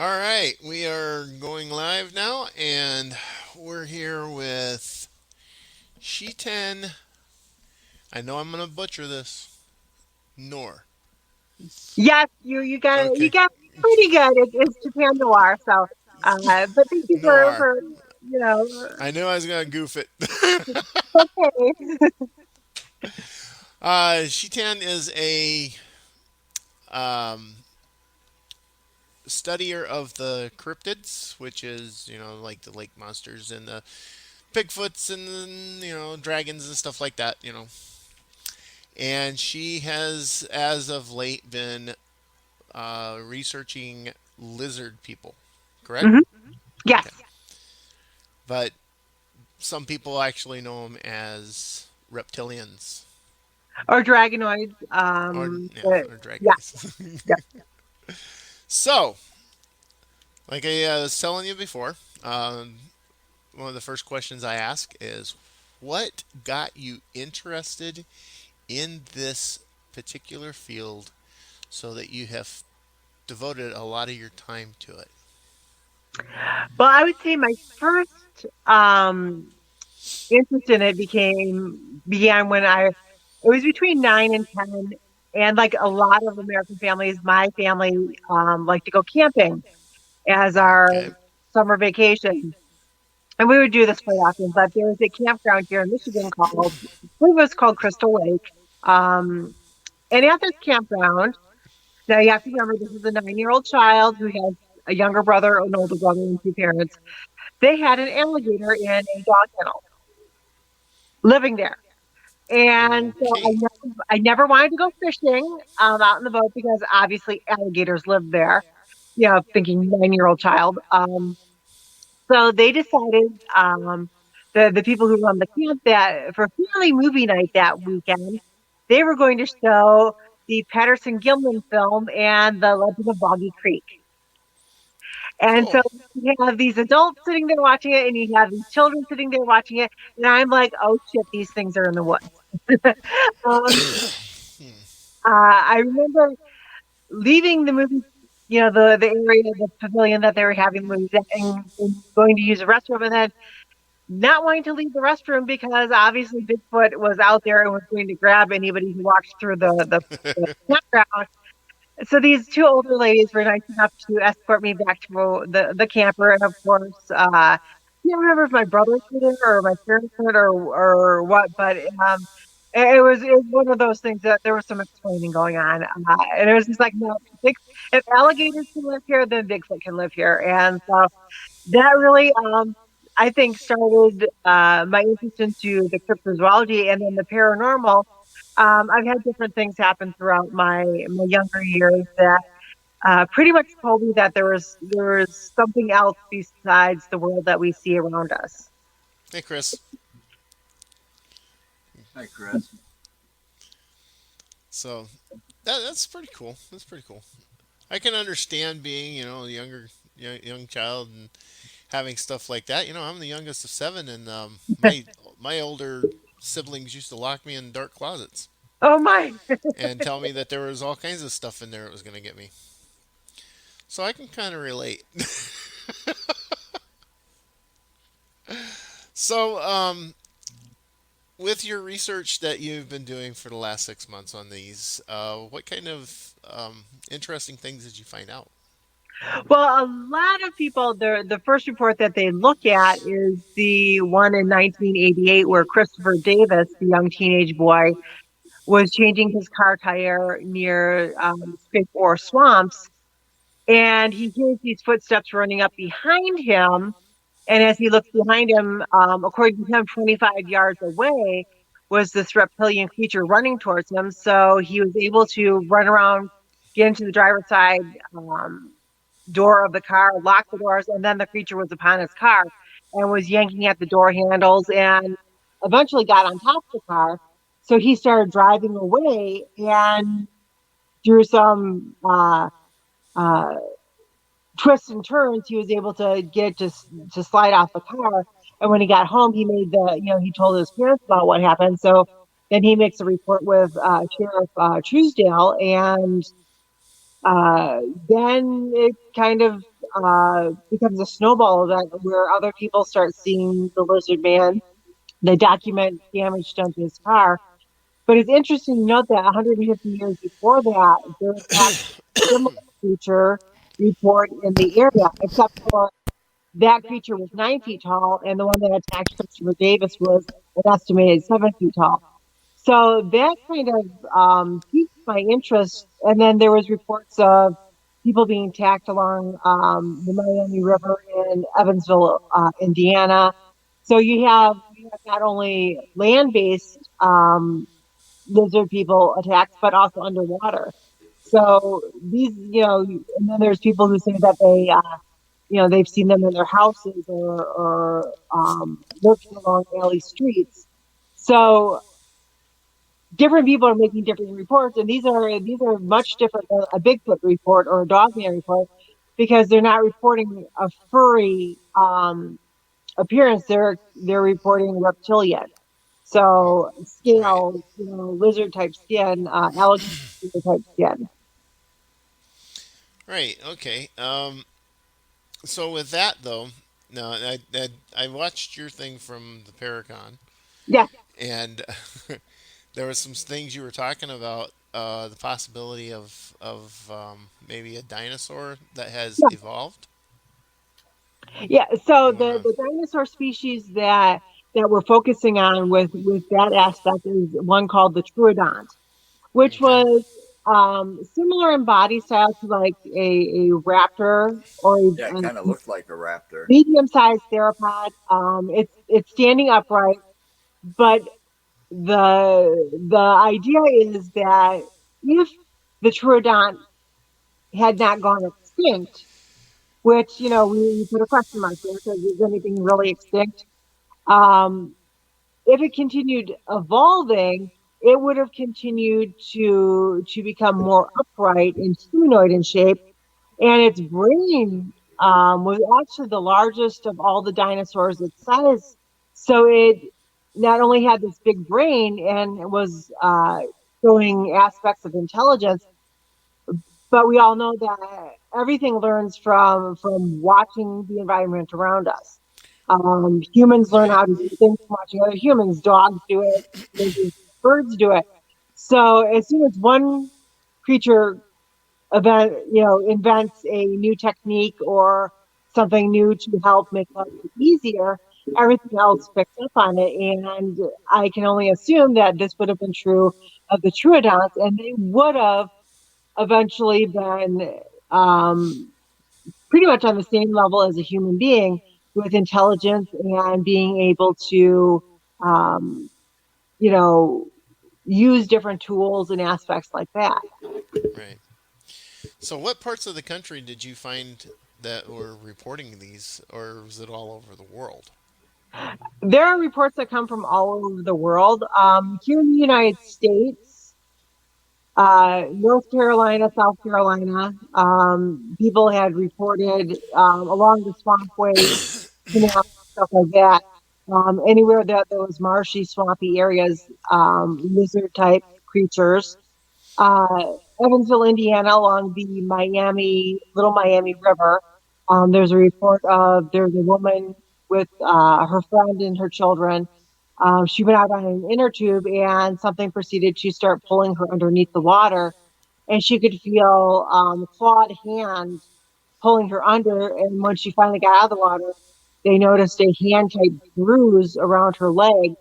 All right, we are going live now, and we're here with Shetan. I know I'm gonna butcher this. Nor. Yes, you got it. You Okay, got it pretty good. It's Japan Noir. So, but thank you Noir. for you know. I knew I was gonna goof it. Okay. Shetan is a um, studier of the cryptids, which is like the lake monsters and the Bigfoots and dragons and stuff like that. And she has, as of late, been researching lizard people, correct? hmm Yes, Okay. But some people actually know them as reptilians or Dragonoids. or, yeah, But or yeah, dragoids. yeah. So, like I was telling you before, one of the first questions I ask is what got you interested in this particular field so that you have devoted a lot of your time to it? Well, I would say my first interest in it began when it was between 9 and 10, and like a lot of American families, my family like to go camping as our Okay. summer vacation. And we would do this quite often, but there's a campground here in Michigan called, I believe it was called Crystal Lake. Um, and at this campground, now you have to remember this is a 9-year-old child who has a younger brother, an older brother, and two parents. They had an alligator in a dog kennel living there. And so Okay. I never wanted to go fishing out in the boat because obviously alligators live there, thinking 9-year-old child. So they decided, the people who run the camp, that for family movie night that weekend, they were going to show the Patterson Gimlin film and the Legend of Boggy Creek. And so Cool. you have these adults sitting there watching it, and you have these children sitting there watching it. And I'm like, oh shit, these things are in the woods. um, I remember leaving the movie, the area, the pavilion that they were having the movies at, and going to use the restroom, and then not wanting to leave the restroom because obviously Bigfoot was out there and was going to grab anybody who walked through the campground. So these two older ladies were nice enough to escort me back to the camper, and of course, I can't remember if my brothers were there or my parents were there or what, but it was one of those things that there was some explaining going on, and it was just like, no, if alligators can live here, then Bigfoot can live here, and so that really, I think, started my interest into the cryptozoology and then the paranormal. I've had different things happen throughout my younger years that pretty much told me that there was something else besides the world that we see around us. Hey, Chris. Hi, Chris. So that's pretty cool. That's pretty cool. I can understand being, a younger young child and having stuff like that. I'm the youngest of seven, and my older siblings used to lock me in dark closets Oh my! and tell me that there was all kinds of stuff in there that was going to get me. So I can kind of relate. So, with your research that you've been doing for the last 6 months on these, what kind of interesting things did you find out? Well, a lot of people, the first report that they look at is the one in 1988 where Christopher Davis, the young teenage boy, was changing his car tire near Spit or Swamps, and he hears these footsteps running up behind him. And as he looks behind him, according to him, 25 yards away was this reptilian creature running towards him. So he was able to run around, get into the driver's side door of the car, lock the doors, and then the creature was upon his car and was yanking at the door handles and eventually got on top of the car. So he started driving away, and through some uh, twists and turns, he was able to get to slide off the car. And when he got home, he told his parents about what happened. So then he makes a report with Sheriff Truesdale, and uh, then it kind of becomes a snowball event where other people start seeing the lizard man. They document damage done to his car. But it's interesting to note that 150 years before that, there was actually a similar creature report in the area, except for that creature was 9 feet tall, and the one that attacked Christopher Davis was an estimated 7 feet tall. So that kind of piqued my interest. And then there was reports of people being attacked along the Miami River in Evansville, Indiana. So you have not only land-based lizard people attacks, but also underwater. So these, and then there's people who say that they've seen them in their houses or lurking along alley streets. So different people are making different reports, and these are much different than a Bigfoot report or a Dogman report because they're not reporting a furry appearance. They're reporting reptilian. Oh, So right. scale, lizard type skin, alligator type skin. Right. Okay. So with that though, no, I watched your thing from the Paracon, Yeah, and there were some things you were talking about. The possibility of maybe a dinosaur that has yeah, evolved. yeah. So You the wanna? the dinosaur species that we're focusing on with that aspect is one called the Troodont, which Okay. was similar in body style to like a raptor or Yeah, it a kind of looked like a raptor. medium-sized theropod. It's standing upright, but the idea is that if the Troodont had not gone extinct, which we put a question mark there because is anything really extinct? Um, if it continued evolving, it would have continued to become more upright and humanoid in shape, and its brain was actually the largest of all the dinosaurs its size. So it not only had this big brain and it was showing aspects of intelligence, but we all know that everything learns from watching the environment around us. Humans learn Right. how to do things from watching other humans. Dogs do it. Lizards, birds do it. So as soon as one creature invents a new technique or something new to help make life easier, everything else picks up on it. And I can only assume that this would have been true of the Troodonts, and they would have eventually been pretty much on the same level as a human being with intelligence and being able to, um, you know, use different tools and aspects like that. Right. So what parts of the country did you find that were reporting these, or was it all over the world? There are reports that come from all over the world. Here in the United States, North Carolina, South Carolina, people had reported along the swampway canal, stuff like that. Anywhere that there was marshy, swampy areas, lizard type creatures. uh, Evansville, Indiana, along the Little Miami River. There's a report of there's a woman with her friend and her children. She went out on an inner tube and something proceeded to start pulling her underneath the water. And she could feel clawed hands pulling her under. And when she finally got out of the water, they noticed a hand type bruise around her leg,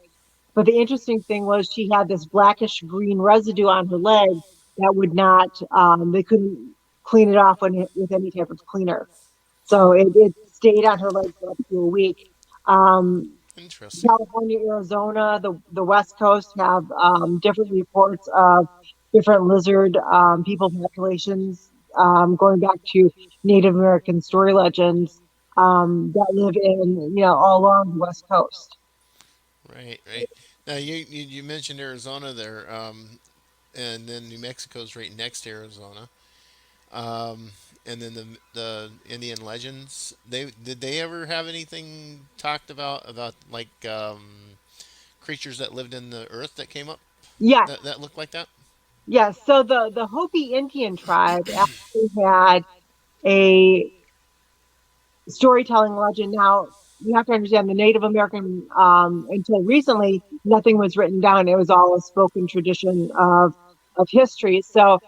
but the interesting thing was she had this blackish green residue on her leg that would not, they couldn't clean it off with any type of cleaner. So it stayed on her leg for up to a week. Um, Interesting. California, Arizona, the West Coast have different reports of different lizard people populations going back to Native American story legends that live in, all along the West Coast. Right. Right. Now you mentioned Arizona there, and then New Mexico's right next to Arizona. And then the Indian legends. They ever have anything talked about like creatures that lived in the earth that came up Yes, that looked like that? yes. So the Hopi Indian tribe actually had a storytelling legend. Now, you have to understand the Native American, until recently, nothing was written down. It was all a spoken tradition of history. So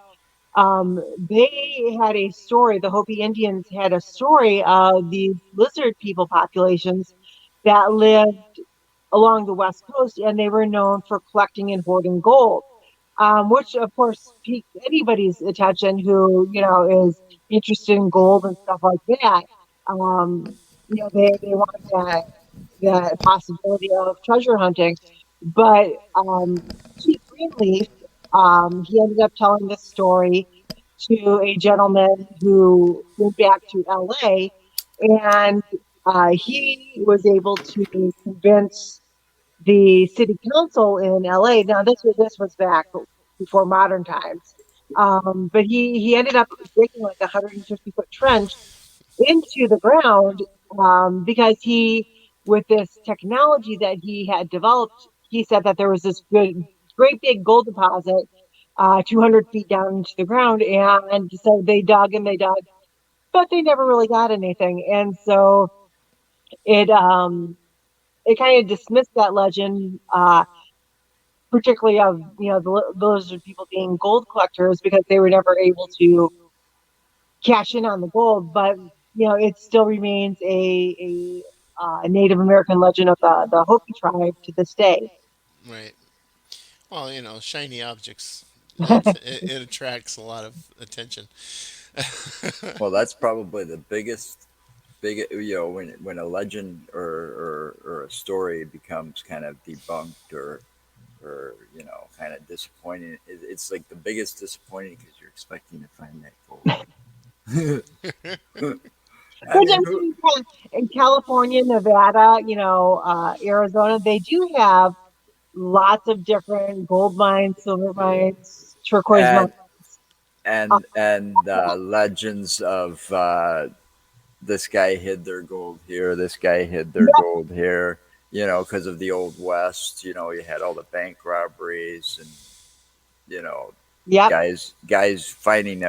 they had a story. The Hopi Indians had a story of these lizard people populations that lived along the West Coast, and they were known for collecting and hoarding gold, which of course piqued anybody's attention who is interested in gold and stuff like that. They want that possibility of treasure hunting, but Chief Greenleaf, he ended up telling this story to a gentleman who went back to LA, and he was able to convince the city council in LA. Now, this was back before modern times, but he ended up digging like a 150-foot trench into the ground, because with this technology that he had developed, he said that there was this great big gold deposit 200 feet down into the ground, and so they dug and they dug, but they never really got anything, and so it um it kind of dismissed that legend, particularly of those people being gold collectors, because they were never able to cash in on the gold. But it still remains a Native American legend of the Hopi tribe to this day. Right. Well, shiny objects. It attracts a lot of attention. Well, that's probably the big, when a legend or a story becomes kind of debunked or kind of disappointing. It's like the biggest disappointing because you're expecting to find that gold. I Which I mean, mean, in California, Nevada, Arizona, they do have lots of different gold mines, silver mines, turquoise mines. and Uh, and legends of this guy hid their gold here, this guy hid their yep, gold here. Because of the old west. You had all the bank robberies and you know yep, guys finding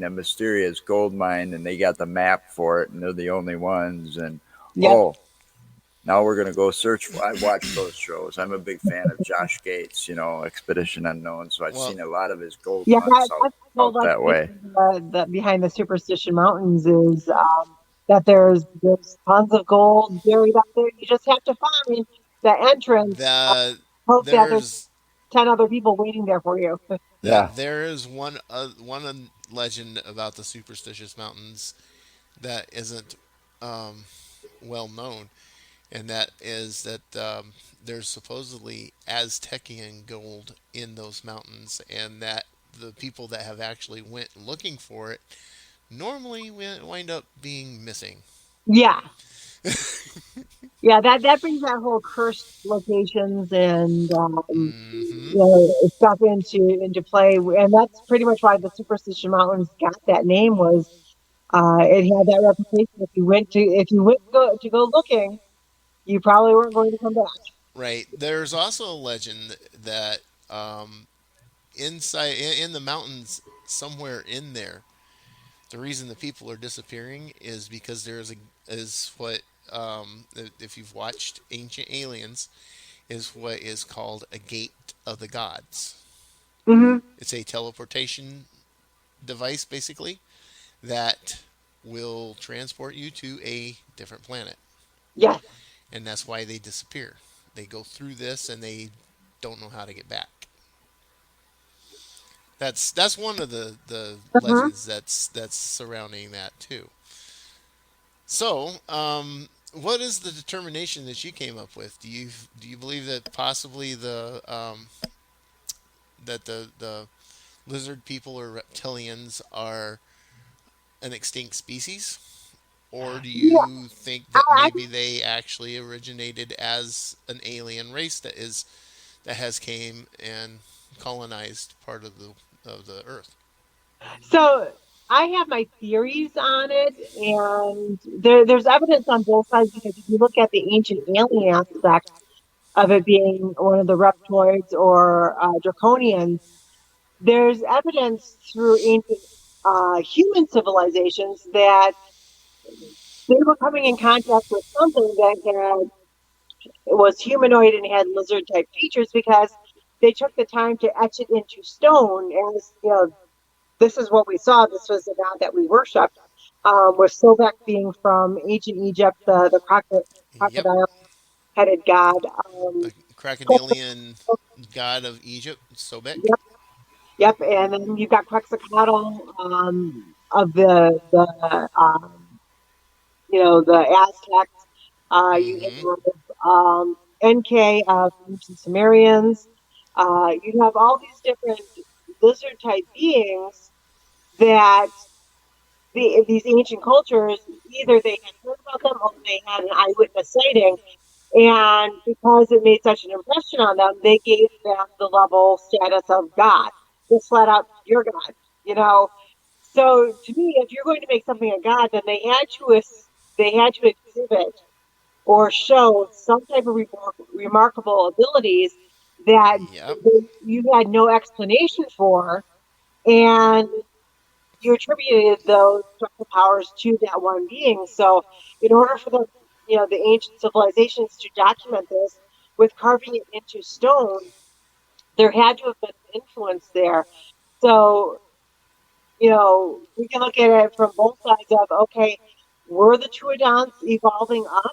a mysterious gold mine and they got the map for it and they're the only ones and yep. oh, now we're gonna go search for. I watch those shows. I'm a big fan of Josh Gates, Expedition Unknown, so I've Well, seen a lot of his gold Yeah, hunts out that's the whole that way. explanation behind the Superstition Mountains is, that there's tons of gold buried up there. You just have to find the entrance. the Hope that there's there's 10 other people waiting there for you. Yeah, there is one legend about the superstitious mountains that isn't um, well known, and that is that there's supposedly Aztecian gold in those mountains, and that the people that have actually went looking for it normally wind up being missing. Yeah, yeah, that brings that whole cursed locations and Hmm. stuff into play, and that's pretty much why the Superstition Mountains got that name. Was it had that reputation. If you went to go looking, you probably weren't going to come back. Right. There's also a legend that inside in the mountains somewhere in there, the reason the people are disappearing is because there's a is what if you've watched Ancient Aliens, is what is called a gate of the gods. Hmm. It's a teleportation device basically that will transport you to a different planet, Yes. and that's why they disappear. They go through this and they don't know how to get back. That's one of the Hmm. legends that's surrounding that too. So, what is the determination that you came up with? Do you believe that possibly the lizard people or reptilians are an extinct species, or do Yeah. you think I, that I, maybe they actually originated as an alien race that has came and colonized part of the Earth? so I have my theories on it, and there's evidence on both sides, because if you look at the ancient alien aspect of it being one of the reptoids or draconians, there's evidence through ancient human civilizations that They were coming in contact with something that had it was humanoid and had lizard type features because they took the time to etch it into stone as this is what we saw. This was the god that we worshipped. With Sobek being from ancient Egypt, the Yep, crocodile headed god. the crocodilian god of Egypt, Sobek. Yep, yep. And then you've got Quetzalcoatl of the Aztecs. You Mm-hmm. have NK of ancient Sumerians. You have all these different lizard type beings that these ancient cultures either they had heard about them or they had an eyewitness sighting. And because it made such an impression on them, they gave them the level status of God. Just flat out, you're God. You know, so to me, if you're going to make something a god, then they had to exhibit or show some type of remarkable abilities that Yep. you had no explanation for, and you attributed those special powers to that one being. So, in order for the ancient civilizations to document this with carving it into stone, there had to have been an influence there. So, we can look at it from both sides of, okay, were the Troodons evolving up?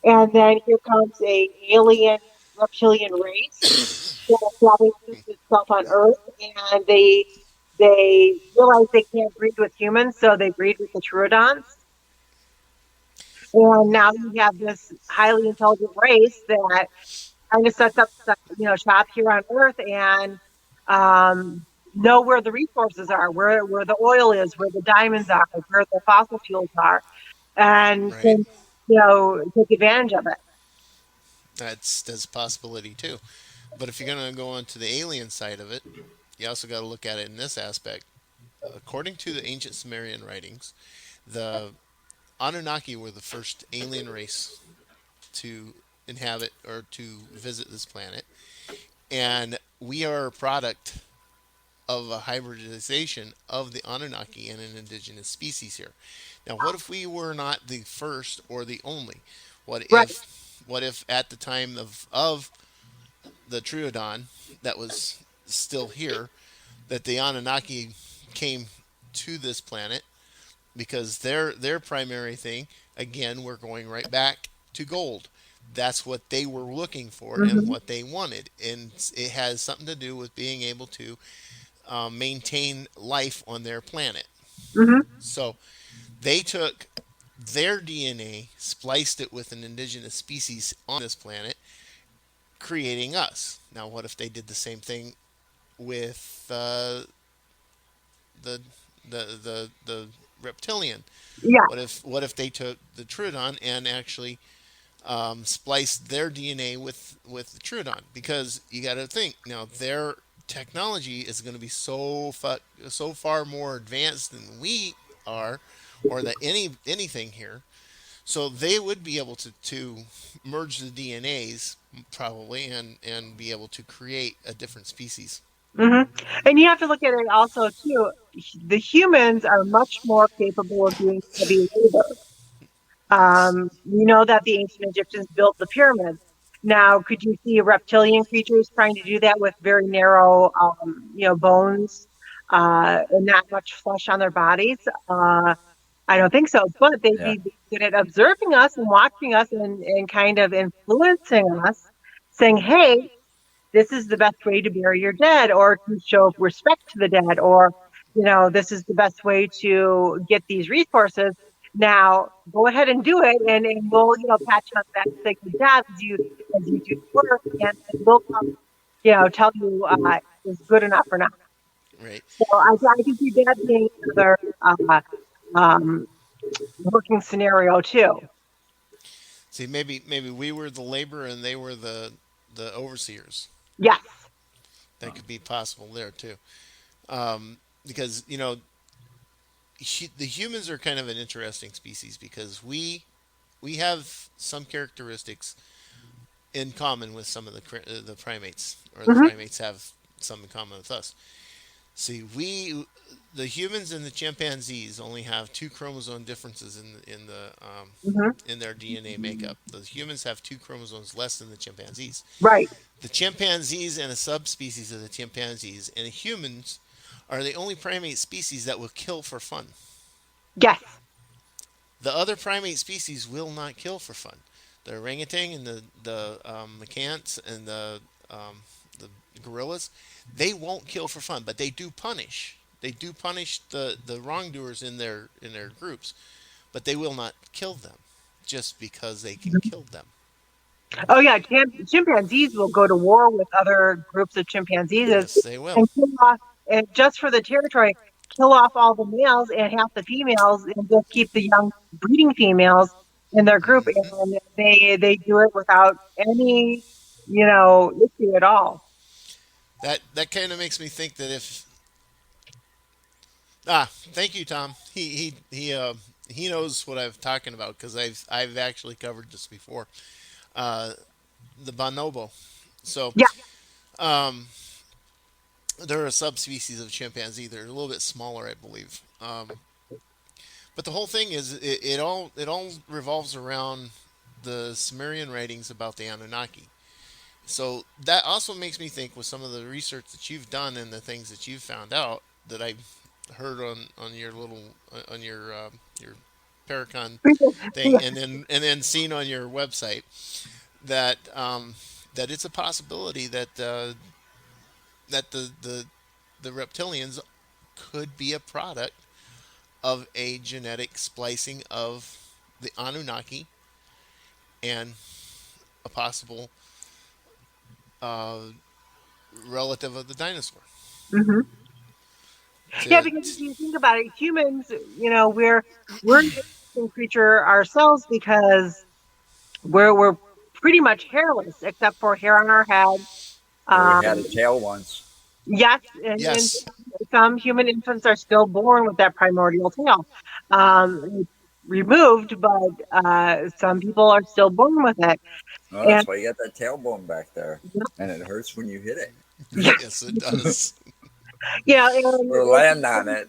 And then here comes a alien reptilian race that establishes itself on Earth, and they realize they can't breed with humans, so they breed with the Troodons. And now you have this highly intelligent race that kind of sets up, shop here on Earth and know where the resources are, where the oil is, where the diamonds are, where the fossil fuels are, and Right. can take advantage of it. That's a possibility too. But if you're gonna go on to the alien side of it, you also got to look at it in this aspect. According to the ancient Sumerian writings, the Anunnaki were the first alien race to inhabit or to visit this planet, and we are a product of a hybridization of the Anunnaki and an indigenous species here. Now, what if we were not the first or the only? What Right. if at the time of the Triodon that was still here, that the Anunnaki came to this planet because their primary thing, again, we're going right back to gold. That's what they were looking for and Hmm. what they wanted, and it has something to do with being able to maintain life on their planet. Hmm. So they took their DNA, spliced it with an indigenous species on this planet, creating us. Now, what if they did the same thing with the the reptilian? Yeah. What if they took the Trudon and actually spliced their DNA with the Trudon? Because you got to think now, their technology is going to be so far more advanced than we are, or that anything here. So they would be able to merge the DNAs probably and be able to create a different species. Hmm. And you have to look at it also too. The humans are much more capable of doing heavy labor. We know that the ancient Egyptians built the pyramids. Now, could you see reptilian creatures trying to do that with very narrow, bones and not much flesh on their bodies? I don't think so. But they'd Yeah. be good at observing us and watching us and kind of influencing us, saying, "Hey, this is the best way to bury your dead or to show respect to the dead or this is the best way to get these resources. Now go ahead and do it, and we'll pat you on the back and say good job as you do the work, and we'll come tell you is good enough or not. Right. So I can see that being another um, working scenario too. See, maybe we were the labor and they were the overseers. Yes. That could be possible there too. Because the humans are kind of an interesting species because we have some characteristics in common with some of the primates, or the Hmm. primates have some in common with us. See, the humans and the chimpanzees only have two chromosome differences Hmm. in their DNA makeup. The humans have two chromosomes less than the chimpanzees. Right. The chimpanzees and a subspecies of the chimpanzees and humans are the only primate species that will kill for fun. Yes. The other primate species will not kill for fun. The orangutan and the macants and the gorillas, they won't kill for fun, but they do punish. They do punish the wrongdoers in their groups, but they will not kill them just because they can kill them. Oh yeah, chimpanzees will go to war with other groups of chimpanzees Yes, they will. and kill off, and just for the territory, kill off all the males and half the females, and just keep the young breeding females in their group, Hmm. and they do it without any, issue at all. That kind of makes me think that if thank you, Tom. He knows what I'm talking about because I've actually covered this before. Uh, the bonobo. So Yeah. um, they're a subspecies of chimpanzee. They're a little bit smaller, I believe. But the whole thing is it all revolves around the Sumerian writings about the Anunnaki. So that also makes me think with some of the research that you've done and the things that you've found out that I've heard on your little on your Paracon thing and then seen on your website that that it's a possibility that the reptilians could be a product of a genetic splicing of the Anunnaki and a possible uh, relative of the dinosaur. Hmm. Yeah, To, because if you think about it, humans, we're an interesting creature ourselves because we're pretty much hairless except for hair on our head. Well, we had a Um, tail once. yes, and yes, some human infants are still born with that primordial tail. It's removed, but some people are still born with it. Well, And that's why you got that tailbone back there, and it hurts when you hit it yeah, yes, it does. or land on it.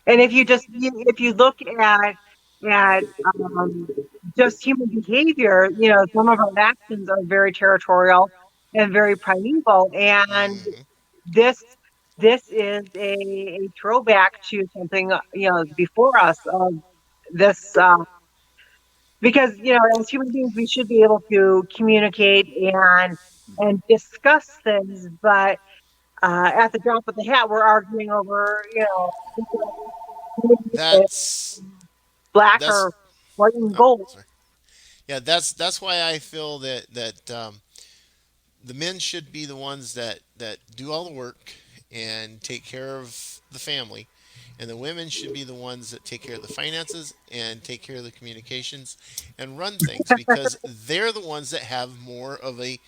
and if you if you look at um, just human behavior, some of our actions are very territorial and very primeval, and Hmm. this this is a throwback to something before us of this because as human beings we should be able to communicate and discuss things, but at the drop of the hat we're arguing over That's black that's or white and oh gold. sorry. Yeah, that's why I feel that the men should be the ones that do all the work and take care of the family, and the women should be the ones that take care of the finances and take care of the communications and run things because they're the ones that have more of a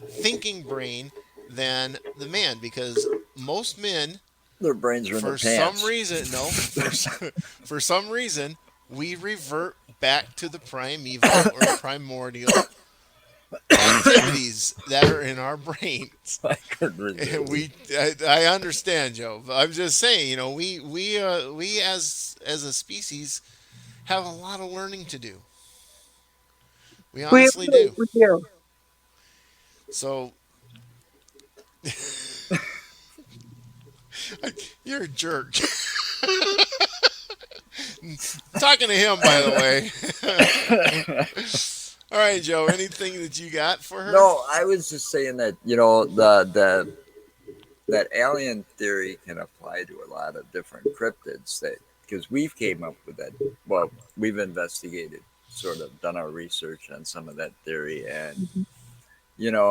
thinking brain than the man because most men Their brains are in their for some pants. reason no for some reason we revert back to the primeval or primordial activities that are in our brains. I couldn't And resist. I understand, Joe. But I'm just saying, we as a species have a lot of learning to do. We honestly do. We do. So you're a jerk. Talking to him, by the way. All right, Joe. Anything that you got for her? No, I was just saying that the that alien theory can apply to a lot of different cryptids that because we've came up with that. Well, we've investigated, sort of done our research on some of that theory, and Mhm.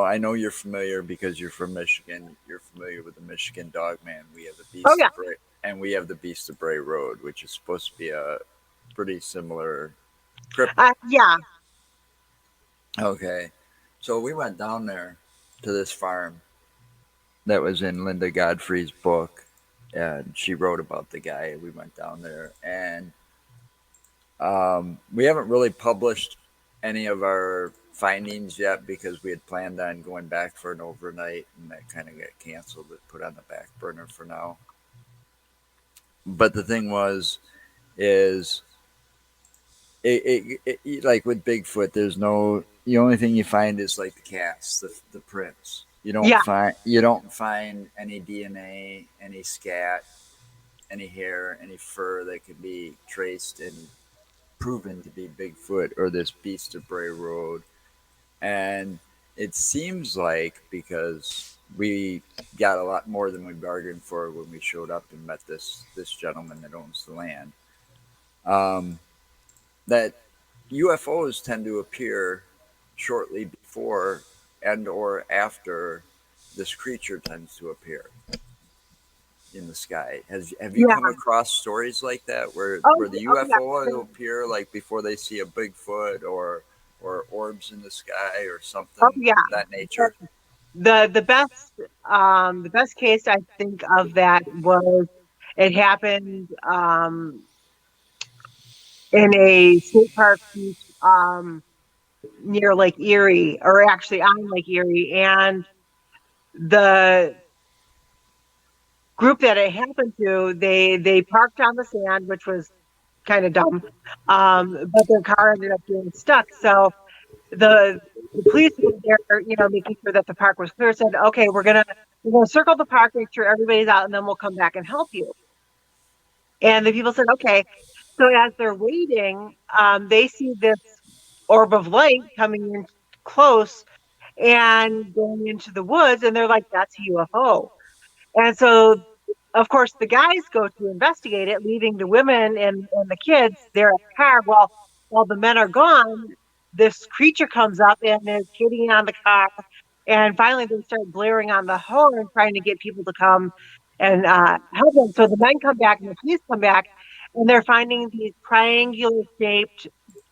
I know you're familiar because you're from Michigan. You're familiar with the Michigan Dogman. We have the Oh Beast yeah. of Bray, and we have the Beast of Bray Road, which is supposed to be a pretty similar cryptid. Yeah. Okay, so we went down there to this farm that was in Linda Godfrey's book, and she wrote about the guy. We went down there, and we haven't really published any of our findings yet because we had planned on going back for an overnight, and that kind of got canceled. It put on the back burner for now. But the thing was, is like with Bigfoot, there's no. The only thing you find is like the cast, the prints. Yeah, You don't find any DNA, any scat, any hair, any fur that could be traced and proven to be Bigfoot or this beast of Bray Road. And it seems like because we got a lot more than we bargained for when we showed up and met this gentleman that owns the land. Um, that UFOs tend to appear shortly before and or after this creature tends to appear in the sky. Have you come yeah. across stories like that Oh, where the oh UFO will yeah. appear like before they see a Bigfoot or orbs in the sky or Oh something yeah. of that nature? The best case I think of that was it happened in a state park beach near Lake Erie, or actually on Lake Erie, and the group that it happened to, they parked on the sand, which was kind of dumb, but their car ended up getting stuck. So the the police were there, making sure that the park was clear. Said, okay, we're gonna circle the park, make sure everybody's out, and then we'll come back and help you. And the people said, okay. So as they're waiting, they see this orb of light coming in close and going into the woods, and they're like, that's a UFO. And so, of course, the guys go to investigate it, leaving the women and the kids there at the car. Well, while the men are gone, this creature comes up and is hitting on the car. And finally, they start blaring on the horn, trying to get people to come and help them. So the men come back and the police come back, and they're finding these triangular shaped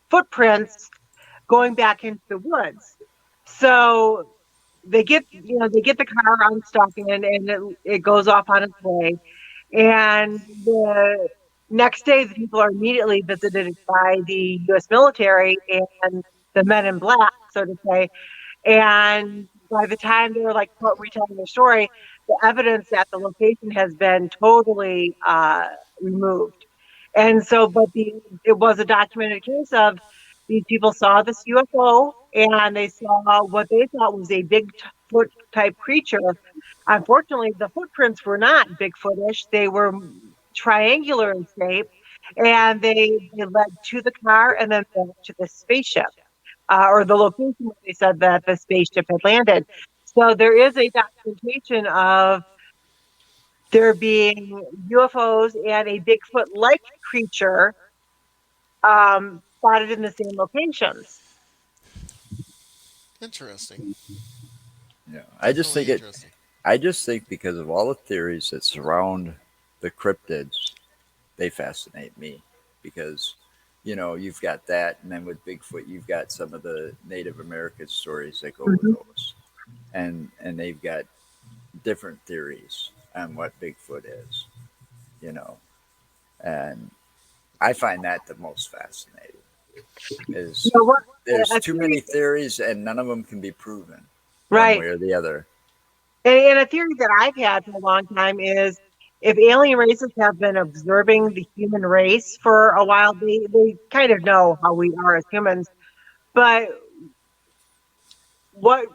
footprints going back into the woods. So they get the car unstuck and it goes off on its way. And the next day, the people are immediately visited by the U.S. military and the men in black, so to say. And by the time they were like retelling their story, the evidence at the location has been totally removed. And so, it was a documented case of these people saw this UFO and they saw what they thought was a Bigfoot type creature. Unfortunately, the footprints were not Bigfootish; they were triangular in shape, and they led to the car and then back to the spaceship, or the location where they said that the spaceship had landed. So there is a documentation of there being UFOs and a Bigfoot-like creature spotted in the same locations. Interesting. Yeah, Definitely interesting. I just think because of all the theories that surround the cryptids, they fascinate me because you've got that, and then with Bigfoot you've got some of the Native American stories that go with Mhm. those, and they've got different theories on what Bigfoot is, you know, and I find that the most fascinating. You Is know what? there's A too theory, many theories and none of them can be proven one right? way or the other. And a theory that I've had for a long time is if alien races have been observing the human race for a while, they kind of know how we are as humans. But what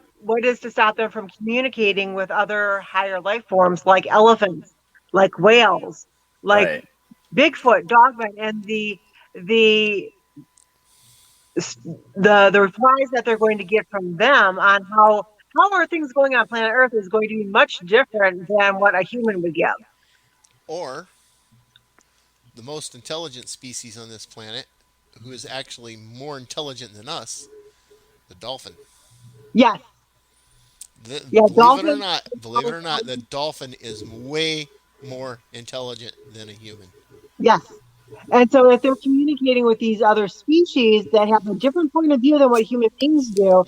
is to stop them from communicating with other higher life forms like elephants, like whales, like Right. Bigfoot, Dogman, and the the replies that they're going to get from them on how are things going on planet Earth is going to be much different than what a human would give. Or the most intelligent species on this planet, who is actually more intelligent than us, the dolphin. Yes, yeah, dolphins. Believe it or not, the dolphin is way more intelligent than a human. Yes. And so if they're communicating with these other species that have a different point of view than what human beings do,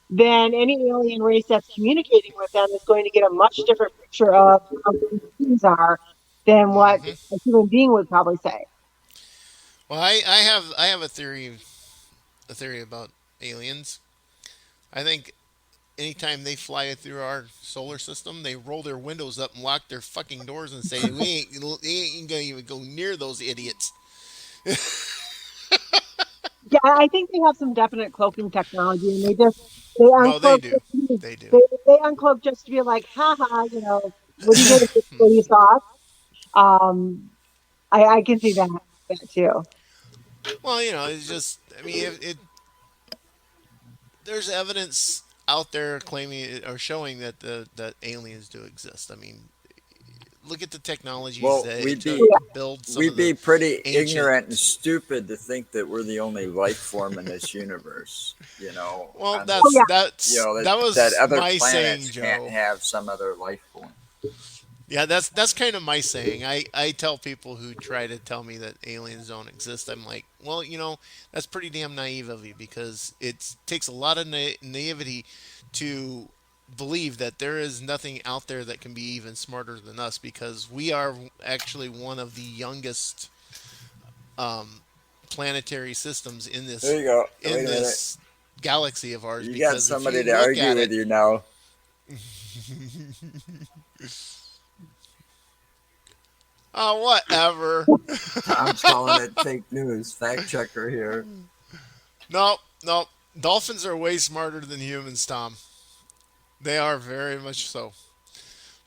then any alien race that's communicating with them is going to get a much different picture of how human beings are than what Hmm. a human being would probably say. Well, I have a theory about aliens. I think anytime they fly through our solar system, they roll their windows up and lock their fucking doors and say, we ain't gonna even go near those idiots. Yeah, I think they have some definite cloaking technology, and they No, they uncloak do. just to be, They do. they uncloak just to be like, haha, what are you gonna do? Face off? Um, I can see that too. Well, it's just, I mean, there's evidence out there claiming or showing that that aliens do exist. I mean, look at the technologies Well, that it we'd took be Yeah, to build some we'd of the be pretty ignorant and ancient. stupid to think that we're the only life form in this universe. Well, On oh that's yeah, this, that's that that that was other my saying, planets can't Joe. have some other life form. Yeah, that's kind of my saying. I tell people who try to tell me that aliens don't exist, I'm like, well, that's pretty damn naive of you because it takes a lot of naivety to believe that there is nothing out there that can be even smarter than us because we are actually one of the youngest um, planetary systems in There this you go. in Wait a minute. this galaxy of ours You got because if somebody you to look argue at with it. you now. Oh, whatever. Tom's calling it fake news. Fact checker here. No, no. Dolphins are way smarter than humans, Tom. They are very much so.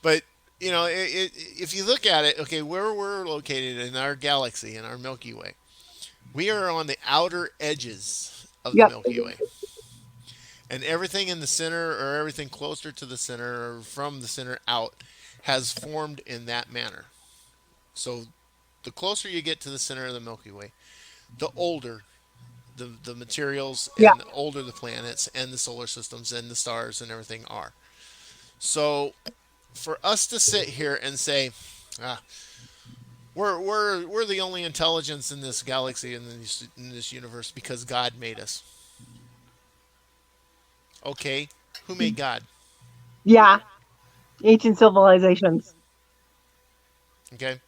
But if you look at it, okay, where we're located in our galaxy, in our Milky Way, we are on the outer edges of the yep, Milky Way, and everything in the center or everything closer to the center or from the center out has formed in that manner. So the closer you get to the center of the Milky Way, the older the materials yeah, and the older the planets and the solar systems and the stars and everything are. So for us to sit here and say, ah, we're the only intelligence in this galaxy in this universe because God made us. Okay, who made God? yeah. Ancient civilizations. Okay,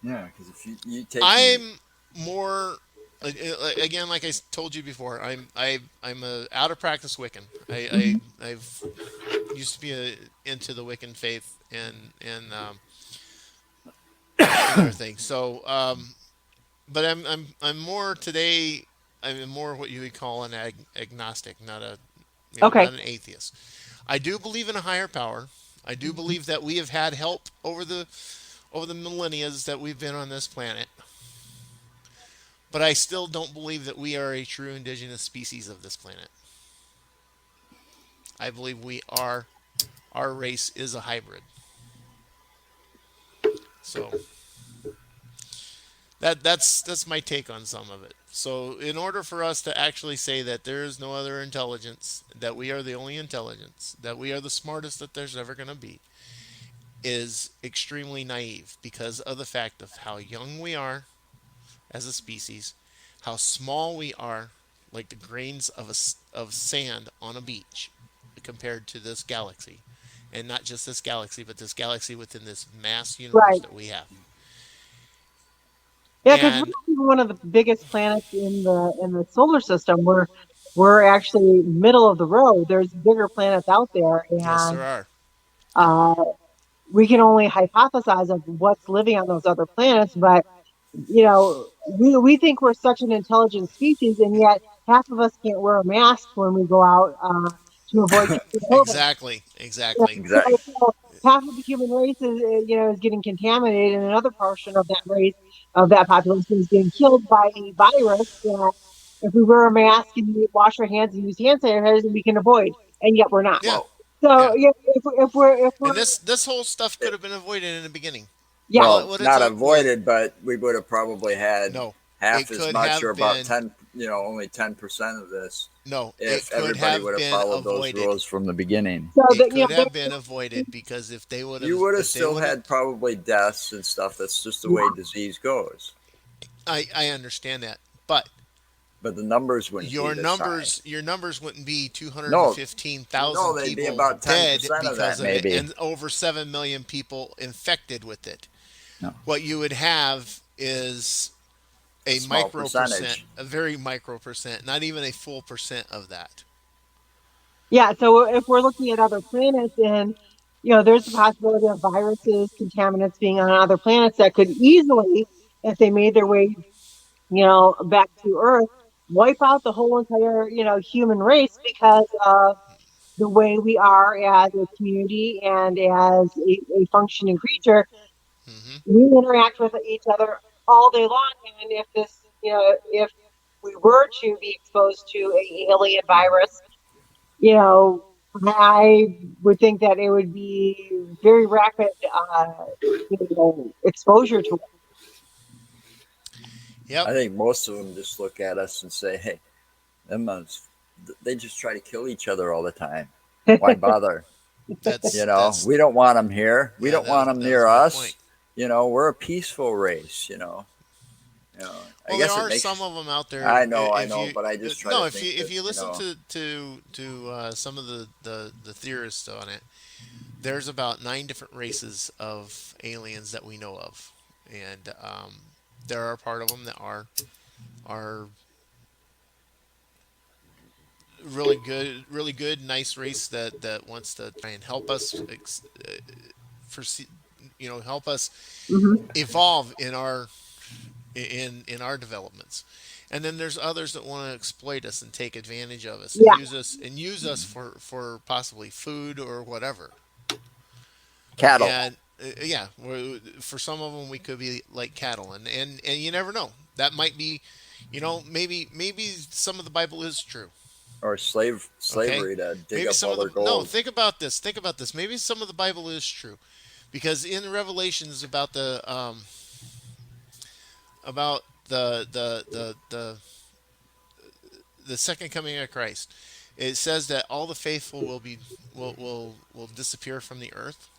Yeah, because if you take me, I'm more again, like I told you before, I'm a out of practice Wiccan. Mhm. I've used to be into the Wiccan faith and everything. So, but I'm more today. I'm more what you would call an agnostic, not a Okay, not an atheist. I do believe in a higher power. I do believe that we have had help over the millennia that we've been on this planet. But I still don't believe that we are a true indigenous species of this planet. I believe our race is a hybrid. So that's my take on some of it. So in order for us to actually say that there is no other intelligence, that we are the only intelligence, that we are the smartest that there's ever going to be, is extremely naive because of the fact of how young we are as a species, how small we are, like the grains of sand on a beach, compared to this galaxy, and not just this galaxy, but this galaxy within this mass universe right. that we have. Yeah, because we're And not even one of the biggest planets in the solar system. We're actually middle of the road. There's bigger planets out there, yes, there and are. uh, we can only hypothesize of what's living on those other planets. But we think we're such an intelligent species, and yet half of us can't wear a mask when we go out to avoid catching COVID. Exactly, Yeah, exactly. exactly. so half of the human race is getting contaminated, and another portion of that race of that population is getting killed by a virus that if we wear a mask and we wash our hands and use hand sanitizers, we can avoid, and yet we're not. Yeah, Well, So yeah. yeah, if we're And this whole stuff could it, have been avoided in the beginning. yeah, All it well, would have not took was avoided, but we would have probably had no. half It as could much, or have about been 10. Only 10% of this no. It if could everybody have would have been followed those avoided. rules from the beginning. so It that could have been avoided because You would have if they still would have, had probably deaths and stuff. That's just the way yeah, disease goes. I understand that, but But the numbers wouldn't be this high. your numbers wouldn't be No, 215,000 no, they'd be people about dead 10% of because that, of it maybe. and over 7 million people infected with it. No, What you would have is a a small micro percent, percentage. a very micro percent, not even a full percent of that. Yeah, so if we're looking at other planets and there's the possibility of viruses, contaminants being on other planets that could easily, if they made their way, back to Earth, wipe out the whole entire, human race because of the way we are as a community and as a functioning creature. Hmm. We interact with each other all day long, and if if we were to be exposed to a alien virus, you know, I would think that it would be very rapid, exposure to Yep. I think most of them just look at us and say, "Hey, them ones, they just try to kill each other all the time. Why it. bother? That's We don't want them here. We yeah. don't want them That was near a good point. us. We're a peaceful race. I Well, there guess it are some makes. of them out there. I If know, you but I just try to no, think if that you listen to some of the theorists on it, there's about 9 different races of aliens that we know of, and there are part of them that are really good, nice race that wants to try and help us for help us Hmm. evolve in our developments. And then there's others that want to exploit us and take advantage of us Yeah. and use us for possibly food or whatever. cattle And yeah, for some of them we could be like cattle, and you never know. That might be, maybe some of the Bible is true. or Okay, slavery to dig maybe up some all of the their no. gold. Think about this. Think about this. Maybe some of the Bible is true, because in Revelations about the second coming of Christ, it says that all the faithful will disappear from the earth,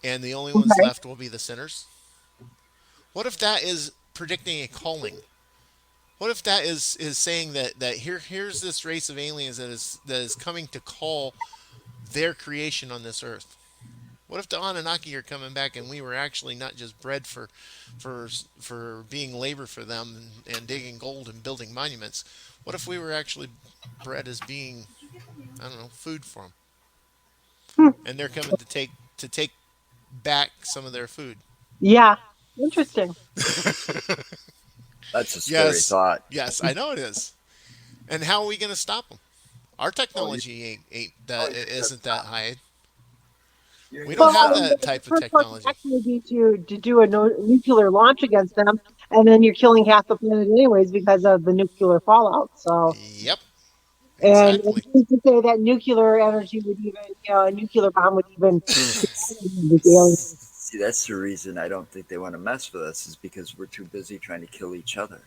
and the only ones Okay. left will be the sinners. What if that is predicting a calling? What if that is saying that here's this race of aliens that is coming to call their creation on this earth? What if the Anunnaki are coming back and we were actually not just bred for for being labor for them and digging gold and building monuments? What if we were actually bred as being, I don't know, food for them, Hmm. and they're coming to take back some of their food? Yeah. Interesting. That's a scary Yes, thought. yes, I know it is. And how are we going to stop them? Our Oh, you, technology ain't oh, that you ain't gonna isn't that stop. high. You ain't We gonna don't Well, I have stop. mean, that the type of first course of technology. action would be to do a nuclear launch against them, and then you're killing half the planet anyways because of the nuclear fallout. So, Yep, and exactly. who's to say that nuclear energy would even, a nuclear bomb would even this alien. See, that's the reason I don't think they want to mess with us is because we're too busy trying to kill each other.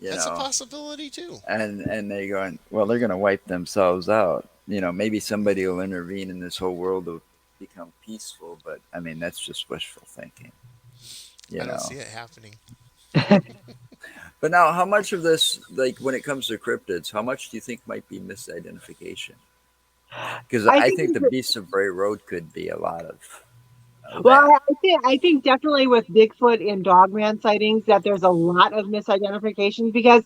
You That's a know, possibility too. and they going, well, they're going to wipe themselves out. Maybe somebody will intervene and this whole world will become peaceful. But I mean, that's just wishful thinking. You I don't know. see it happening. But now, how much of this, like when it comes to cryptids, how much do you think might be misidentification? Because I I think think the Beasts of Bray Road could be a lot of Well, that. I think definitely with Bigfoot and Dogman sightings that there's a lot of misidentifications because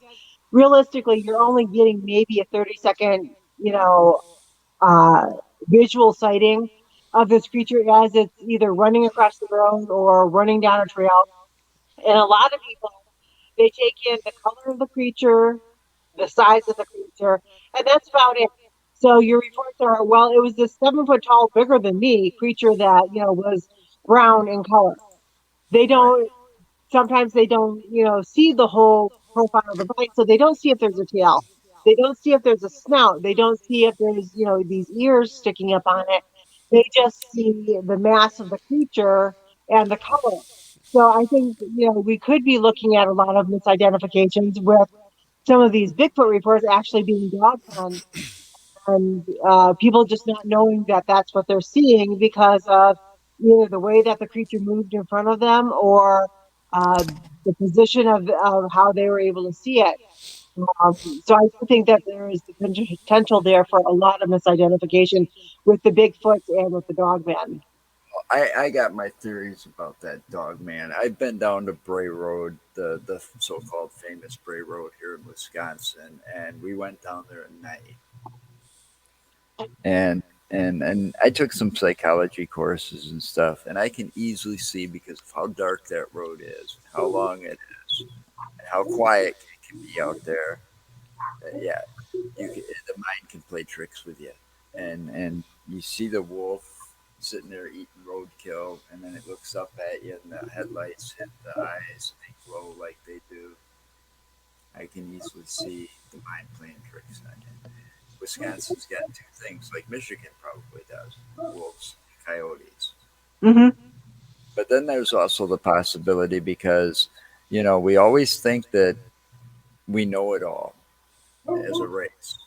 realistically you're only getting maybe a 30-second, uh, visual sighting of this creature as it's either running across the road or running down a trail. And a lot of people they take in the color of the creature, the size of the creature, and that's about it. So your reports are, well, it was this 7 foot tall, bigger than me creature that, was brown in color. They Right. don't, sometimes they don't, see the whole profile of the bite. So they don't see if there's a tail. They don't see if there's a snout. They don't see if there's, these ears sticking up on it. They just see the mass of the creature and the color. So I think, we could be looking at a lot of misidentifications with some of these Bigfoot reports actually being dog pens and people just not knowing that that's what they're seeing because of either the way that the creature moved in front of them or uh, the position of how they were able to see it. So I do think that there is the potential there for a lot of misidentification with the Bigfoots and with the Dogman. I got my theories about that dog, man. I've been down to Bray Road, the so-called famous Bray Road here in Wisconsin, and we went down there at night. and and I took some psychology courses and stuff, and I can easily see because of how dark that road is, and how long it is, and how quiet it can be out there. Yeah, the mind can play tricks with you, and you see the wolf sitting there eating roadkill, and then it looks up at you, and the headlights hit the eyes, and they glow like they do. I can easily see the mind playing tricks on you. Wisconsin's got two things, like Michigan probably does: wolves, and coyotes. Hmm. But then there's also the possibility because, we always think that we know it all as a race.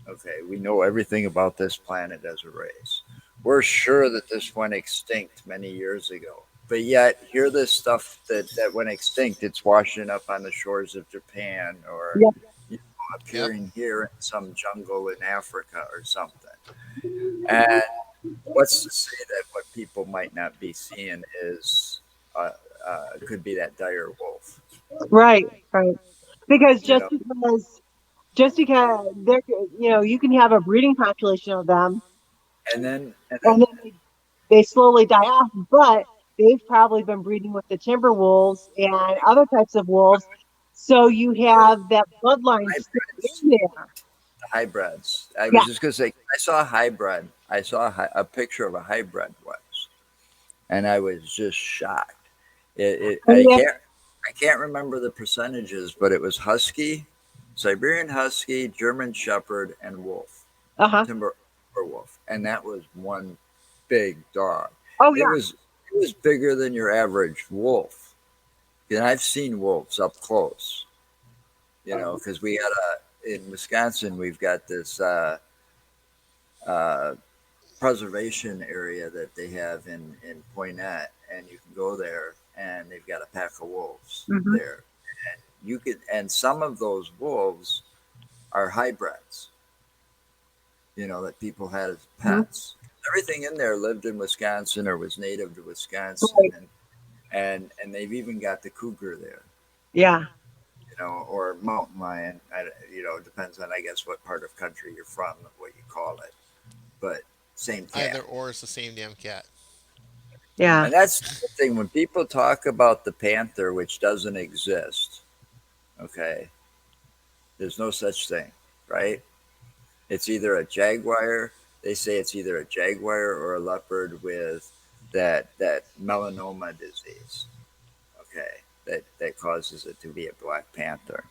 Okay, we know everything about this planet as a race. We're sure that this went extinct many years ago. But yet, here this stuff that went extinct, it's washing up on the shores of Japan or Yep. Yep. appearing here in some jungle in Africa or something. And what's to say that what people might not be seeing is uh, could be that dire wolf, Right. Right. Because you just know? because just because they're you can have a breeding population of them, And then and then they slowly die off, but they've probably been breeding with the timber wolves and other types of wolves, so you have that bloodline still hybrids, in there. the hybrids. I Yeah. was just gonna say, I saw a hybrid. I saw a picture of a hybrid once, and I was just shocked. And if, I can't remember the percentages, but it was husky, Siberian husky, German shepherd, and wolf, uh-huh. timber wolf, and that was one big dog. Oh It yeah. was it was bigger than your average wolf. And I've seen wolves up close, because we got in Wisconsin, we've got this uh, preservation area that they have in Poinet, and you can go there, and they've got a pack of wolves Hmm. there. And some of those wolves are hybrids, that people had as Hmm. pets. Everything in there lived in Wisconsin or was native to Wisconsin, Right. and they've even got the cougar there, Yeah. or mountain lion. It depends on, I guess, what part of country you're from, what you call it, but same Either cat. or it's the same damn cat. Yeah. And that's the thing when people talk about the panther, which doesn't exist. Okay, there's no such thing, right? It's either a jaguar. They say it's either a jaguar or a leopard with that melanoma disease. Okay, that causes it to be a black panther.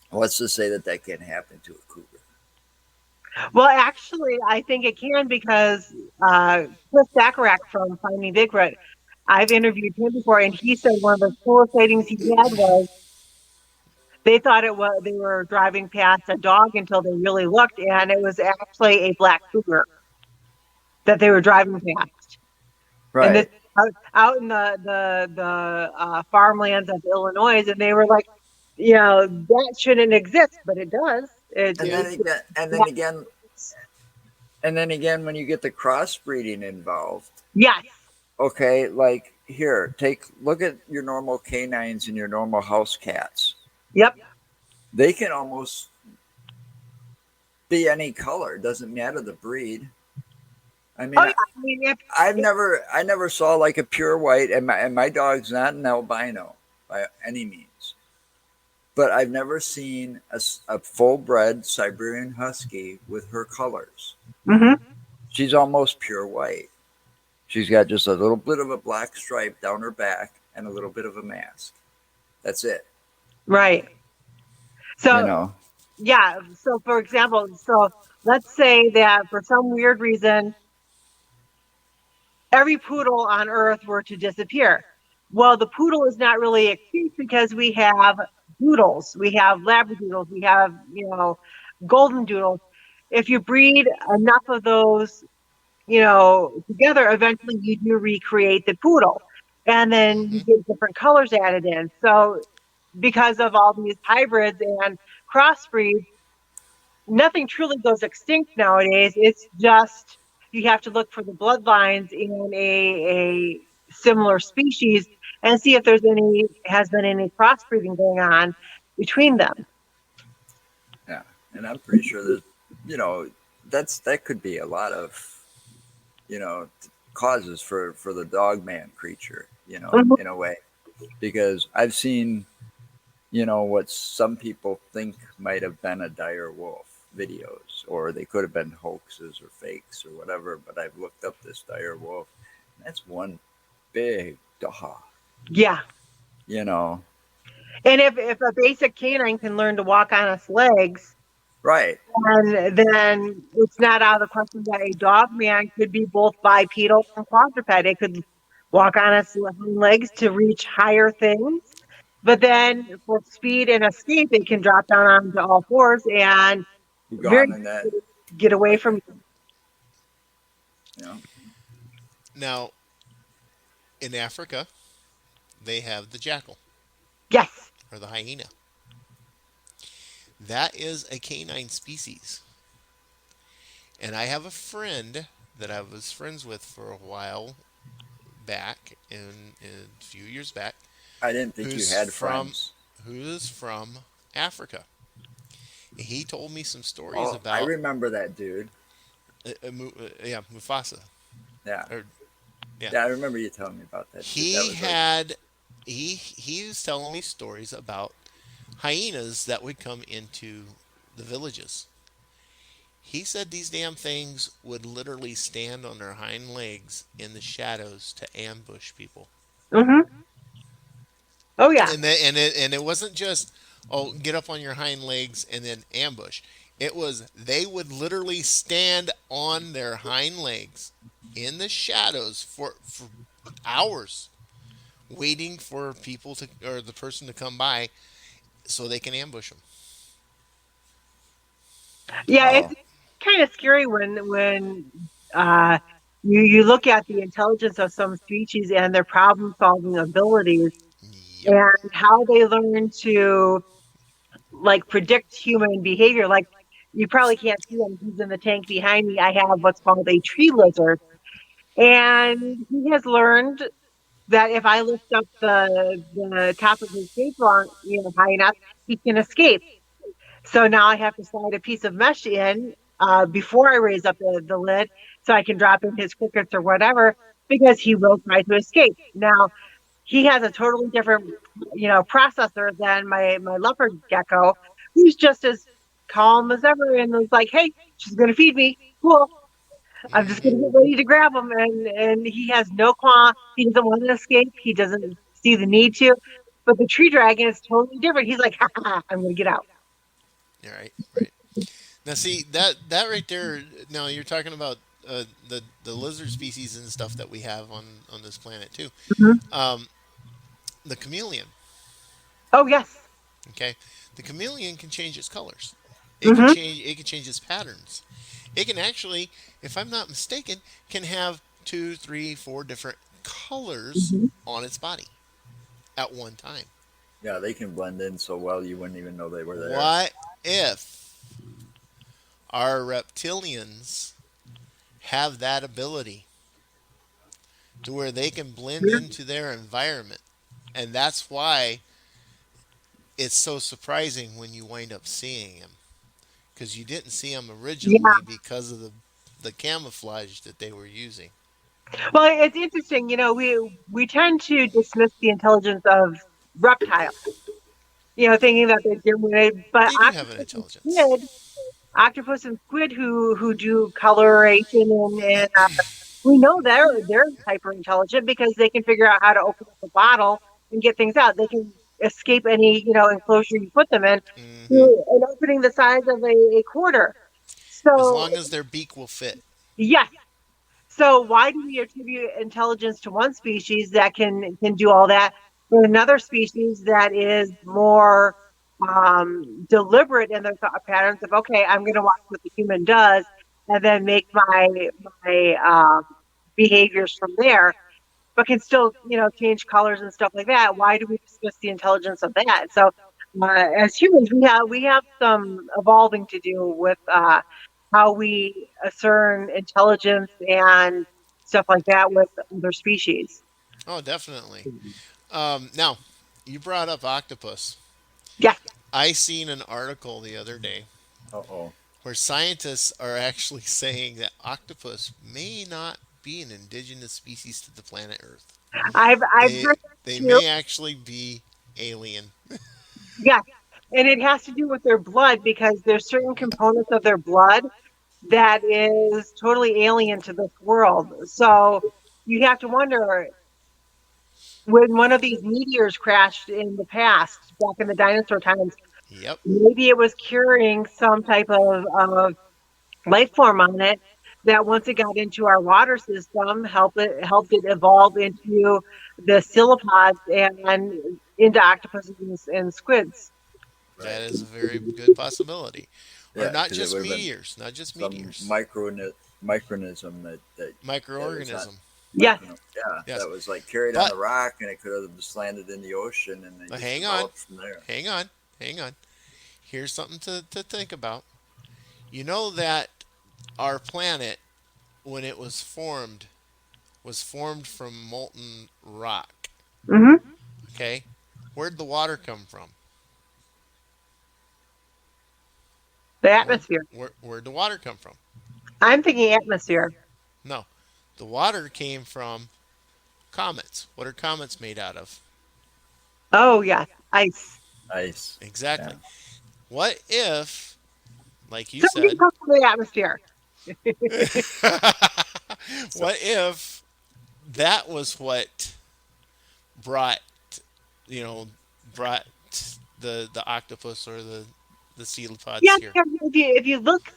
What's to say that that can't happen to a cougar? Well, actually, I think it can because Chris Sakarak from Finding Bigfoot, I've interviewed him before, and he said one of the coolest sightings he had was they thought it was they were driving past a dog until they really looked, and it was actually a black cougar that they were driving past. And this Right. out in the farmlands of Illinois, and they were like, that shouldn't exist, but it does. And Yeah. then again, and Yeah, then again, and then again, when you get the crossbreeding involved, yes, okay, like here, look at your normal canines and your normal house cats. yep. They can almost be any color. It doesn't matter the breed. I Oh mean, yeah, I mean I never saw like a pure white, and my dog's not an albino by any means. But I've never seen a full bred Siberian Husky with her colors. hmm She's almost pure white. She's got just a little bit of a black stripe down her back and a little bit of a mask. That's it. right. You So know. yeah, so for example, so let's say that for some weird reason every poodle on Earth were to disappear. Well, the poodle is not really extinct because we have doodles, we have labradoodles, we have golden doodles. If you breed enough of those, together, eventually you do recreate the poodle, and then you Hmm. get different colors added in. So because of all these hybrids and crossbreeds, nothing truly goes extinct nowadays. It's just you have to look for the bloodlines in a similar species and see if there's any has been any crossbreeding going on between them. Yeah. And I'm pretty sure there's, you know, that could be a lot of, you know, causes for the dog man creature, you know, Mhm. in a way, because I've seen, you know, what some people think might have been a dire wolf videos, or they could have been hoaxes or fakes or whatever. But I've looked up this dire wolf. And that's one big dog, Yeah. you know. And if a basic canine can learn to walk on its legs, Right. and then it's not out of the question that a dog man could be both bipedal and quadruped. It could walk on its hind legs to reach higher things, but then for speed and escape, it can drop down onto all fours and Be very gone in that quickly get away like from that, you. you know. Now, in Africa, they have the jackal Yes. or the hyena. That is a canine species. And I have a friend that I was friends with for a while back, in a few years back, I didn't think you who's had from friends. who's from Africa. He told me some stories Oh, I about remember that dude. yeah, Mufasa. Yeah. Or yeah, Yeah, I remember you telling me about that dude. That he was like, had he was telling me stories about hyenas that would come into the villages. He said these damn things would literally stand on their hind legs in the shadows to ambush people. Hmm. Oh yeah. And it wasn't just, oh, get up on your hind legs and then ambush. It was they would literally stand on their hind legs in the shadows for hours, waiting for people to, or the person to come by so they can ambush them. Yeah, it's oh, kind of scary when uh you look at the intelligence of some species and their problem solving abilities Yep. and how they learn to like predict human behavior. Like you probably can't see him. He's in the tank behind me. I have what's called a tree lizard. And he has learned that if I lift up the top of his cage long, high enough, he can escape. So now I have to slide a piece of mesh in before I raise up the lid so I can drop in his crickets or whatever because he will try to escape. Now he has a totally different, processor than my leopard gecko, who's just as calm as ever and was like, "Hey, she's gonna feed me. Cool. I'm just Hmm. gonna get ready to grab him." And he has no claw. He doesn't want to escape. He doesn't see the need to. But the tree dragon is totally different. He's like, "Ha ha, ha, I'm gonna get out." All right, right. Now, see that right there. Now you're talking about the lizard species and stuff that we have on this planet too. Mhm. Um, the chameleon. Oh yes. Okay, the chameleon can change its colors. It can Hmm. change. It can change its patterns. It can actually, if I'm not mistaken, can have two, three, four different colors Hmm. on its body at one time. yeah, they can blend in so well you wouldn't even know they were there. What if our reptilians have that ability to where they can blend Yeah. into their environment? And that's why it's so surprising when you wind up seeing him, because you didn't see him Yeah. originally because of the camouflage that they were using. Well, it's interesting. We tend to dismiss the intelligence of reptiles, thinking that they're dim-witted, but They do have an intelligence. octopus and squid who do coloration and we know they're hyper intelligent because they can figure out how to open up a bottle and get things out. They can escape any enclosure you put them in Hmm. through an opening the size of a quarter. As So long as their beak will fit. yes. So why do we attribute intelligence to one species that can do all that, with another species that is more deliberate in their thought patterns of okay, I'm going to watch what the human does and then make my behaviors from there, but can still change colors and stuff like that. Why do we dismiss the intelligence of that? So as humans, we have some evolving to do with how we discern intelligence and stuff like that with other species. Oh, definitely. Now, you brought up octopus. Yes. I seen an article the other day Uh oh. where scientists are actually saying that octopus may not be an indigenous species to the planet Earth. I've They heard they that too. may actually be alien. Yes, and it has to do with their blood because there's certain components of their blood that is totally alien to this world. So you have to wonder when one of these meteors crashed in the past, back in the dinosaur times, Yep, maybe it was curing some type of life form on it that once it got into our water system, helped it evolve into the copepods and into octopuses and squids. that Right. is a very good possibility. Or Yeah, not because it just would have been meteors, not just some meteors, micronism that was not microorganism. Yes. yeah, Yes, that was like carried on but the rock, and it could have just landed in the ocean, and they just hang on, developed from there. hang on, hang on. Here's something to think about. You know that our planet, when it was formed from molten rock. Hmm. Okay, where'd the water come from? The Where, atmosphere. where'd the water come from? I'm thinking atmosphere. No, the water came from comets. What are comets made out of? Oh, yes. Ice. Ice. Yeah. Exactly. What if, like you Something said, comes from the atmosphere. So what if that was what brought, you know, brought the octopus or the Yeah, copepods here? because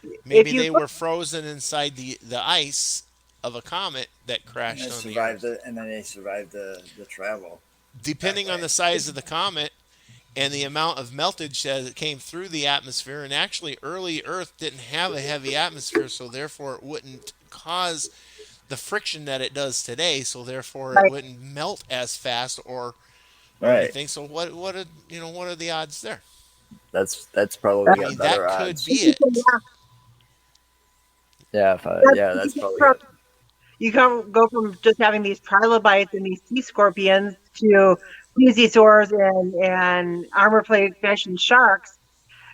if Maybe you they look, were frozen inside the ice of a comet that and they crashed on the survived Earth. it, and then they survived the travel that Depending on way. the size of the comet and the amount of meltage that came through the atmosphere, and actually early Earth didn't have a heavy atmosphere, so therefore it wouldn't cause the friction that it does today, so therefore it right, wouldn't melt as fast or Right. anything. So what are the odds there? That's probably I got mean, better that could odds. be it. Yeah. Yeah, that's probably got. you go from just having these trilobites and these sea scorpions to plesiosaurs and armor-plated fish and sharks.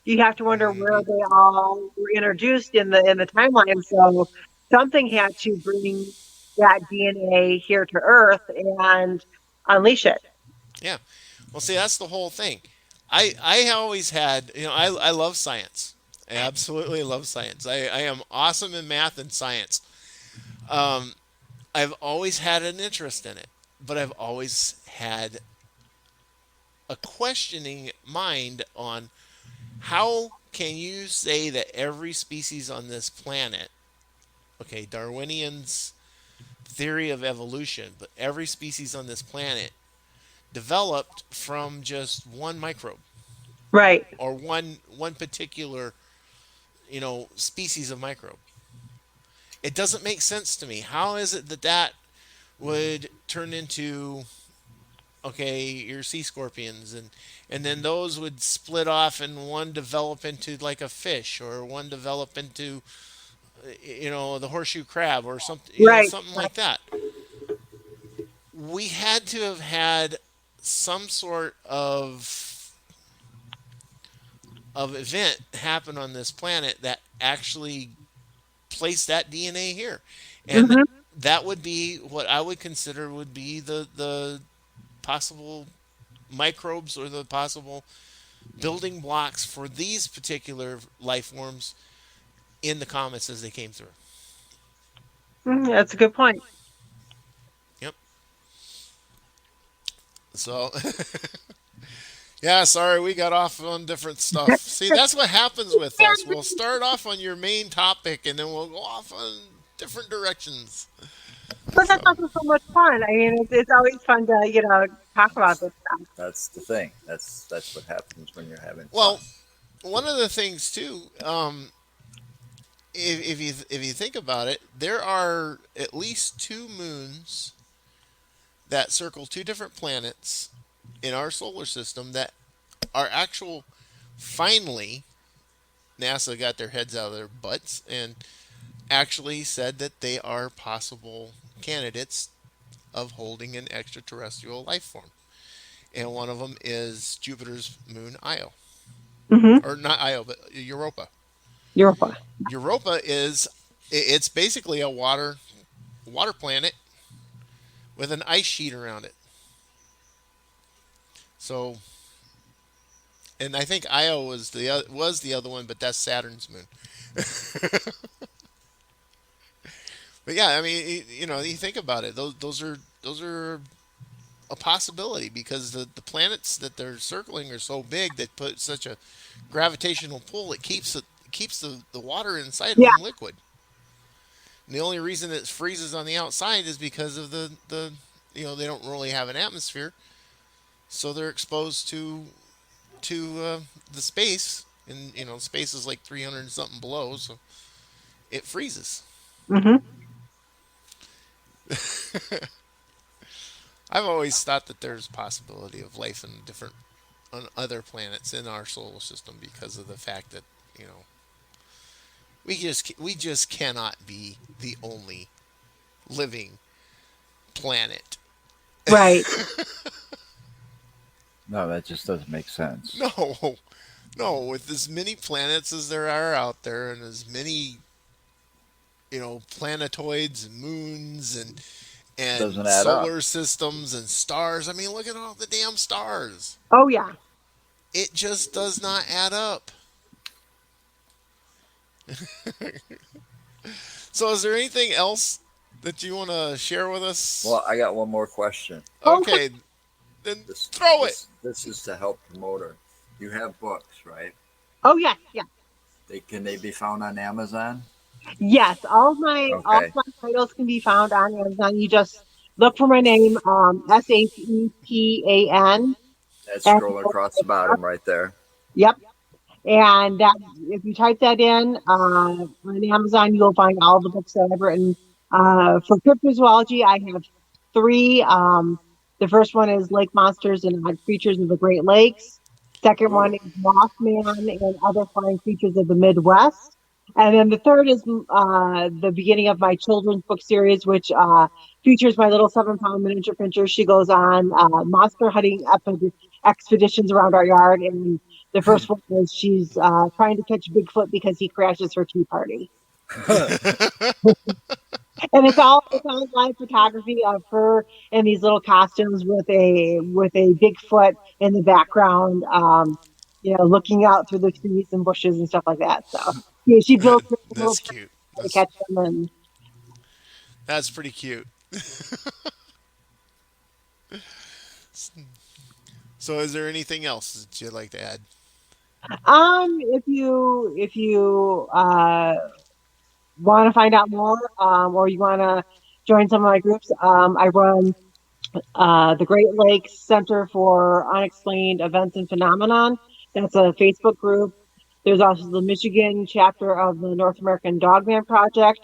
You have to wonder where Hmm. they all were introduced in the timeline. So something had to bring that DNA here to Earth and unleash it. Yeah. Well, see, that's the whole thing. I always had, I love science. I absolutely love science. I am awesome in math and science. Um, I've always had an interest in it, but I've always had a questioning mind on how can you say that every species on this planet, okay, Darwinian's theory of evolution, but every species on this planet developed from just one microbe Right. or one particular, species of microbe. It doesn't make sense to me. How is it that that would turn into, okay, your sea scorpions, and then those would split off and one develop into like a fish, or one develop into, the horseshoe crab, or something, Right. something like that. We had to have had some sort of event happen on this planet that actually placed that DNA here. And Hmm. that would be what I would consider would be the possible microbes or the possible building blocks for these particular life forms in the comets as they came through. That's a good point. Yep. So, yeah, sorry, we got off on different stuff. See, that's what happens with us. We'll start off on your main topic and then we'll go off on different directions. But that's So, also so much fun. I mean, it's always fun to, talk about this stuff. That's the thing. That's what happens when you're having fun. well, one of the things too, if you think about it, there are at least two moons that circle two different planets in our solar system that are actual. Finally, NASA got their heads out of their butts and actually said that they are possible candidates of holding an extraterrestrial life form. And one of them is Jupiter's moon Io, Hmm. or not Io, but Europa. Europa. Europa is it's basically a water planet with an ice sheet around it. So, and I think Io was the other one, but that's Saturn's moon. But yeah, I mean, you think about it; those are a possibility because the planets that they're circling are so big that put such a gravitational pull. It keeps the water inside of Yeah. them liquid. And the only reason it freezes on the outside is because of the they don't really have an atmosphere, so they're exposed to the space, and space is like 300 and something below, so it freezes. Hmm. I've always thought that there's a possibility of life in different on other planets in our solar system because of the fact that you know we just cannot be the only living planet. Right. No, that just doesn't make sense. No, no, with as many planets as there are out there, and as many planetoids and moons and Doesn't add up. solar systems and stars. I mean, look at all the damn stars. Oh yeah. It just does not add up. So, is there anything else that you want to share with us? Well, I got one more question. Okay. Okay, then This throw it. this is to help promote her. You have books, right? Oh yes. Yeah. Can they be found on Amazon? Yes. All of Okay, my titles can be found on Amazon. You just look for my name, Shetan. that's And scrolling across the bottom right there. yep. And that, if you type that in on Amazon, you'll find all the books that I've written. For cryptozoology, I have three. The first one is Lake Monsters and Odd Creatures of the Great Lakes. Second Ooh. one is Mothman and Other Flying Creatures of the Midwest. And then the third is the beginning of my children's book series, which features my little 7 pound miniature pincher. She goes on monster hunting expeditions around our yard. And the first one is she's trying to catch Bigfoot because he crashes her tea party. And it's all live photography of her in these little costumes with a Bigfoot in the background, looking out through the trees and bushes and stuff like that. So yeah, she builds her little That's cute. to That's catch them, and that's pretty cute. So, is there anything else that you'd like to add? if you want to find out more, or you want to join some of my groups, I run the Great Lakes Center for Unexplained Events and Phenomenon. That's a Facebook group. There's also the Michigan chapter of the North American Dogman Project.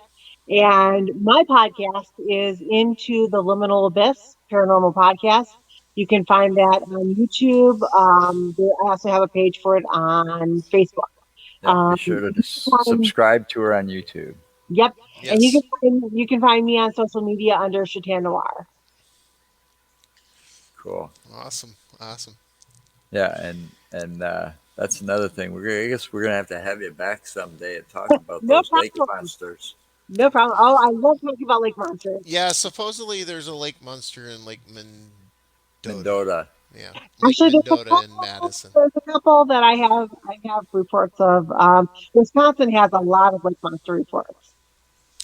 And my podcast is Into the Liminal Abyss Paranormal Podcast. You can find that on YouTube. I also have a page for it on Facebook. Yeah, be sure You to can find, subscribe to her on YouTube. yep, and Yes. you can find me on social media under Shetan Noir. Cool. Awesome. Awesome. Yeah, and that's another thing. I guess we're gonna have to have you back someday and talk about No those lake problem. monsters. No problem. Oh, I love talking about lake monsters. Yeah, supposedly there's a lake monster in Lake Mendota. Mendota. Yeah, Lake Actually, Mendota in Madison. there's a couple that I have reports of. Wisconsin has a lot of lake monster reports.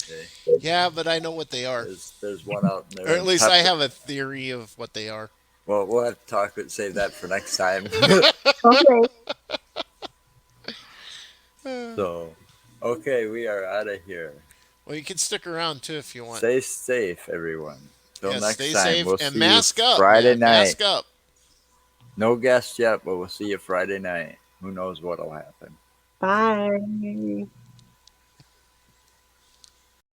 Okay. Yeah, but I know what they are. There's one out Or there at in least I Pepper. have a theory of what they are. Well, we'll have to talk. Save that for next time. Okay. So, okay, we are out of here. Well, you can stick around too if you want. Stay safe, everyone. Till Yeah, stay next time. safe We'll and see you mask up, Friday man. night. Mask up. No guests yet, but we'll see you Friday night. Who knows what'll happen. Bye.